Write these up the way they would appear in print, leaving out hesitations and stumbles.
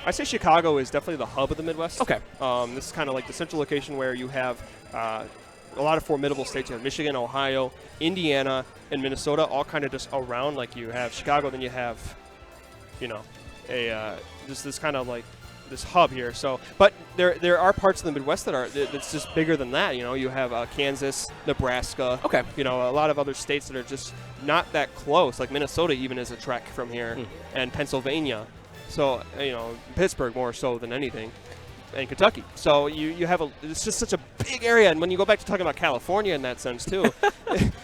I say Chicago is definitely the hub of the Midwest. Okay. This is kind of like the central location where you have a lot of formidable states. You have Michigan, Ohio, Indiana, and Minnesota, all kind of just around. Like you have Chicago, then you have, you know, just this kind of like this hub here. So, but there are parts of the Midwest that's just bigger than that. You know, you have Kansas, Nebraska. Okay. You know, a lot of other states that are just not that close. Like Minnesota even is a trek from here, and Pennsylvania. So, you know, Pittsburgh more so than anything, and Kentucky. So you have it's just such a big area. And when you go back to talking about California in that sense too,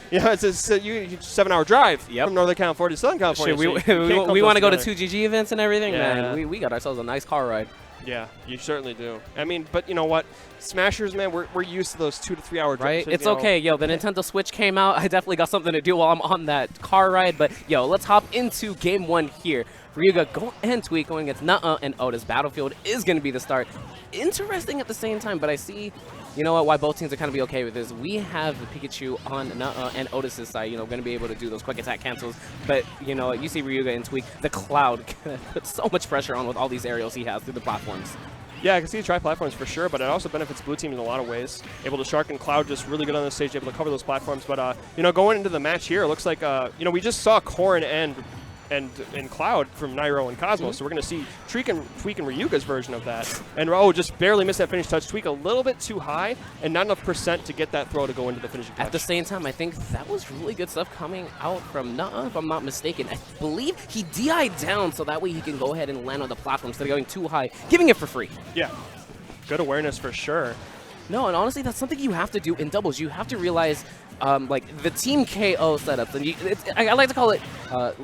you know, it's a 7-hour drive from Northern California to Southern California. We want to go to 2GG events and everything, Yeah. man. We got ourselves a nice car ride. Yeah, you certainly do. I mean, but you know what? Smashers, man, we're used to those 2 to 3 hour drives. Right? It's okay. Yo, the Nintendo Switch came out. I definitely got something to do while I'm on that car ride. But, yo, let's hop into Game 1 here. Ryuga and Tweek going against Nuhuh and Otis. Battlefield is going to be the start. Interesting at the same time, but I see, you know what, why both teams are kind of be okay with this. We have the Pikachu on Nuhuh and Otis' side, you know, going to be able to do those quick attack cancels. But, you know, you see Ryuga and Tweek, the Cloud put so much pressure on with all these aerials he has through the platforms. Yeah, I can see the tri-platforms for sure, but it also benefits blue team in a lot of ways. Able to Shark and Cloud just really good on the stage, able to cover those platforms. But, you know, going into the match here, it looks like, you know, we just saw Corrin and Cloud from Nairo and Cosmos, so we're going to see Tweek and Ryuga's version of that. And just barely missed that finish touch. Tweek a little bit too high and not enough percent to get that throw to go into the finishing touch. At the same time, I think that was really good stuff coming out from Nuhuh, if I'm not mistaken. I believe he DI'd down so that way he can go ahead and land on the platform instead of going too high, giving it for free. Yeah, good awareness for sure. No, and honestly, that's something you have to do in doubles. You have to realize, like, the team KO setups. And I like to call it,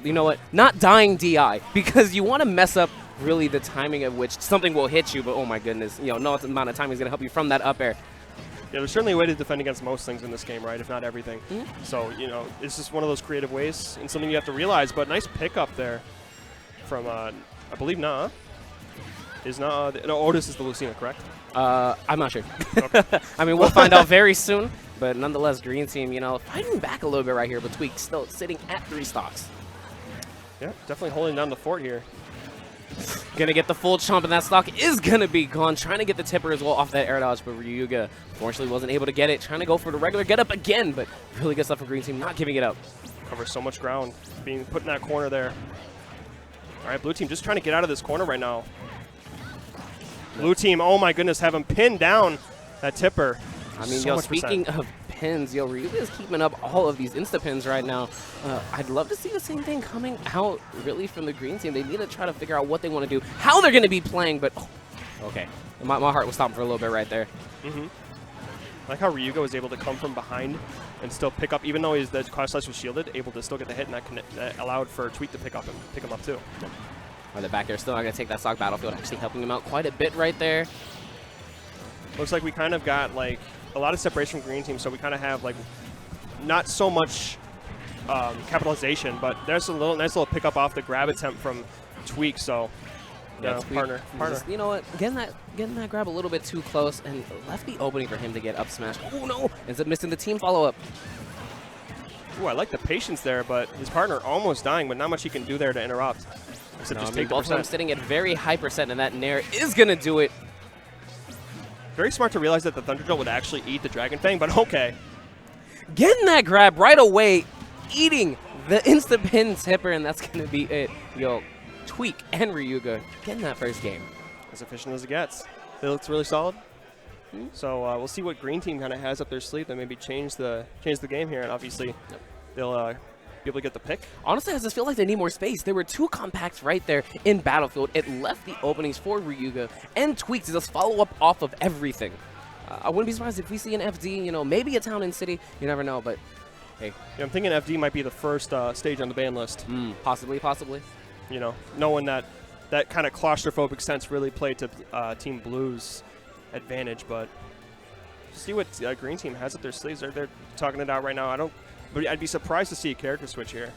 you know what, not dying DI, because you want to mess up really the timing of which something will hit you, but oh my goodness, you know, no amount of time is going to help you from that up air. Yeah, there's certainly a way to defend against most things in this game, right, if not everything. So, you know, it's just one of those creative ways and something you have to realize. But nice pickup there from, I believe, Nuhuh. No, Otis is the Lucina, correct? I'm not sure. Okay. I mean, we'll find out very soon. But nonetheless, Green Team, you know, fighting back a little bit right here, but Tweek still sitting at 3 stocks. Yeah, definitely holding down the fort here. Gonna get the full chomp, and that stock is gonna be gone. Trying to get the tipper as well off that air dodge, but Ryuga unfortunately wasn't able to get it. Trying to go for the regular get up again, but really good stuff for Green Team, not giving it up. Covers so much ground, being put in that corner there. All right, blue team just trying to get out of this corner right now. Blue team, oh my goodness, have him pinned down that tipper. I mean, yo, speaking of pins, yo, Ryuga is keeping up all of these insta-pins right now. I'd love to see the same thing coming out, really, from the Green Team. They need to try to figure out what they want to do, how they're going to be playing, but, okay. My heart was stopping for a little bit right there. I like how Ryuga was able to come from behind and still pick up, even though the cross slice was shielded, able to still get the hit, and that allowed for Tweek to pick him up too. The back air still not going to take that stock. Battlefield actually helping him out quite a bit right there. Looks like we kind of got like a lot of separation from Green Team, so we kind of have like not so much capitalization, but there's a nice little pickup off the grab attempt from Tweek. So yeah, partner. Just, you know what? Getting that grab a little bit too close and left the opening for him to get up smash. Oh no! Ends up missing the team follow up. Ooh, I like the patience there, but his partner almost dying, but not much he can do there to interrupt. No, I mean, both of them sitting at very high percent, and that Nair is going to do it. Very smart to realize that the Thunder Drill would actually eat the Dragon Fang, but okay. Getting that grab right away, eating the instant pin tipper, and that's going to be it. Yo, Tweek and Ryuga getting that first game. As efficient as it gets. It looks really solid. So we'll see what Green Team kind of has up their sleeve that maybe change the game here, and obviously they'll be able to get the pick. Honestly, I just feel like they need more space. There were 2 compacts right there in Battlefield. It left the openings for Ryuga and Tweek to just follow up off of everything. I wouldn't be surprised if we see an FD, you know, maybe a Town and City. You never know, but hey. Yeah, I'm thinking FD might be the first stage on the ban list. Possibly. You know, knowing that kind of claustrophobic sense really played to Team Blue's advantage, but see what Green Team has up their sleeves. They're talking it out right now. But I'd be surprised to see a character switch here.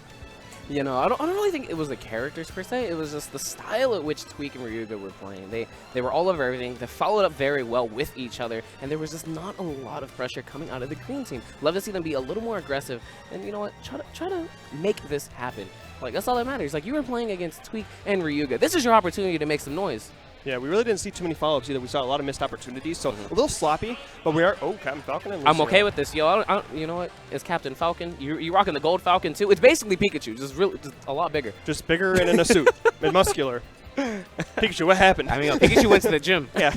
You know, I don't really think it was the characters per se. It was just the style at which Tweek and Ryuga were playing. They were all over everything. They followed up very well with each other, and there was just not a lot of pressure coming out of the Green Team. Love to see them be a little more aggressive, and you know what? Try to make this happen. Like, that's all that matters. Like, you were playing against Tweek and Ryuga. This is your opportunity to make some noise. Yeah, we really didn't see too many follow-ups either. We saw a lot of missed opportunities, so a little sloppy. But we are. Oh, Captain Falcon. And I'm okay with this, yo. I don't, you know what? It's Captain Falcon. You rocking the gold Falcon too. It's basically Pikachu, just a lot bigger. Just bigger and in a suit and muscular. Pikachu, what happened? I mean, yo, Pikachu went to the gym. Yeah,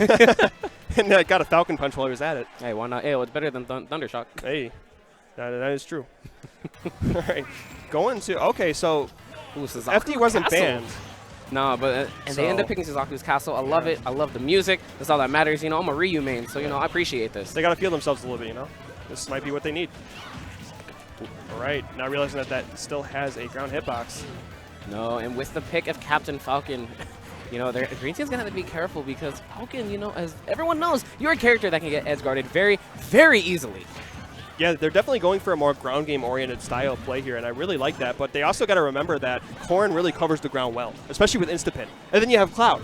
and got a Falcon punch while he was at it. Hey, why not? Hey, it's better than Thundershock. Hey, that is true. All right, going to so FD wasn't banned. No, but and they end up picking Suzaku's Castle. I love it. I love the music. That's all that matters. You know, I'm a Ryu main, so you know I appreciate this. They gotta feel themselves a little bit. You know, this might be what they need. All right, now realizing that still has a ground hitbox. No, and with the pick of Captain Falcon, you know, Green Team's gonna have to be careful because Falcon, you know, as everyone knows, you're a character that can get edge guarded very, very easily. Yeah, they're definitely going for a more ground game oriented style of play here, and I really like that. But they also got to remember that Corrin really covers the ground well, especially with Instapin. And then you have Cloud,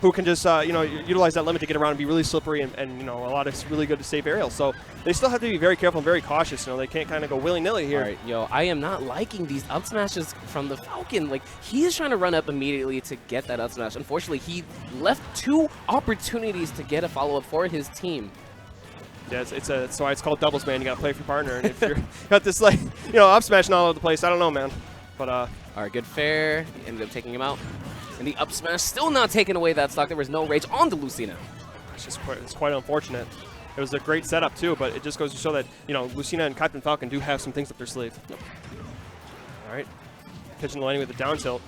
who can just you know, utilize that limit to get around and be really slippery and you know, a lot of really good to save aerials. So they still have to be very careful and very cautious. You know, they can't kind of go willy-nilly here. All right, yo, I am not liking these up smashes from the Falcon. Like, he is trying to run up immediately to get that up smash. Unfortunately, he left 2 opportunities to get a follow-up for his team. Yeah, that's why it's called doubles, man. You got to play for your partner. And if you're got this, like, you know, up smashing all over the place, I don't know, man. But all right, good fair. Ended up taking him out. And the up smash still not taking away that stock. There was no rage on the Lucina. It's quite unfortunate. It was a great setup too, but it just goes to show that, you know, Lucina and Captain Falcon do have some things up their sleeve. Yep. All right, catching the landing with the down tilt.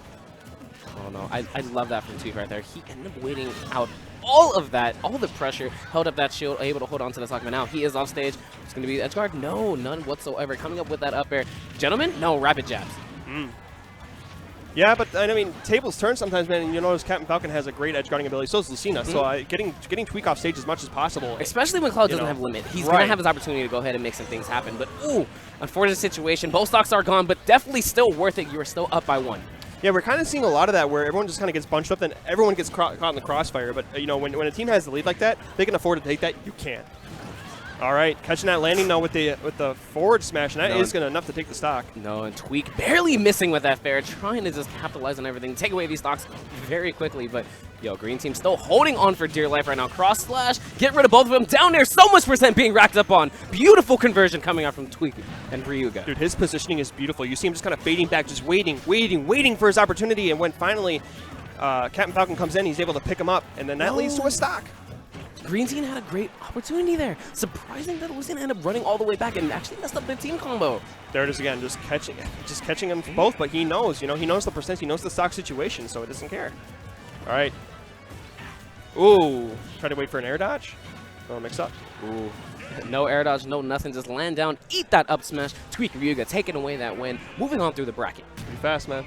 Oh no, I love that from Tweek right there. He ended up waiting out all of that, all the pressure, held up that shield, able to hold on to the stock. But now he is off stage. It's going to be edge guard. No, none whatsoever. Coming up with that up air. Gentlemen, no rapid jabs. Yeah, but I mean, tables turn sometimes, man. And you notice Captain Falcon has a great edge guarding ability. So does Lucina. So getting Tweek off stage as much as possible. Especially when Cloud doesn't have limit. He's going to have his opportunity to go ahead and make some things happen. But ooh, unfortunate situation. Both stocks are gone, but definitely still worth it. You're still up by 1. Yeah, we're kind of seeing a lot of that where everyone just kind of gets bunched up, then everyone gets caught in the crossfire. But you know, when a team has the lead like that, they can afford to take that. You can't. All right, catching that landing now with the forward smash, and that is going to enough to take the stock. No, and Tweek barely missing with that fair, trying to just capitalize on everything, take away these stocks very quickly. But yo, Green Team still holding on for dear life right now. Cross slash, get rid of both of them down there. So much percent being racked up on. Beautiful conversion coming out from Tweek and Ryuga. Dude, his positioning is beautiful. You see him just kind of fading back, just waiting for his opportunity. And when finally Captain Falcon comes in, he's able to pick him up, and then that leads to a stock. Green Team had a great opportunity there. Surprising that Lucina ended up running all the way back and actually messed up the team combo. There it is again, just catching them both, but he knows, you know, he knows the percent, he knows the stock situation, so he doesn't care. All right. Ooh, try to wait for an air dodge. Oh, mix up. Ooh. No air dodge, no nothing, just land down, eat that up smash. Tweek Ryuga taking away that win, moving on through the bracket. Pretty fast, man.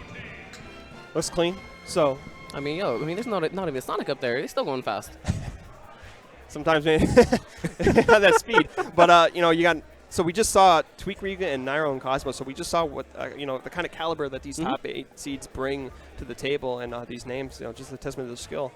Looks clean. So, I mean, yo, there's not even Sonic up there. They're still going fast. Sometimes, man, not that speed. But, you know, so we just saw Tweek, Ryuga, and Nairo and Cosmo. So we just saw what, you know, the kind of caliber that these top 8 seeds bring to the table. And these names, you know, just a testament to the skill.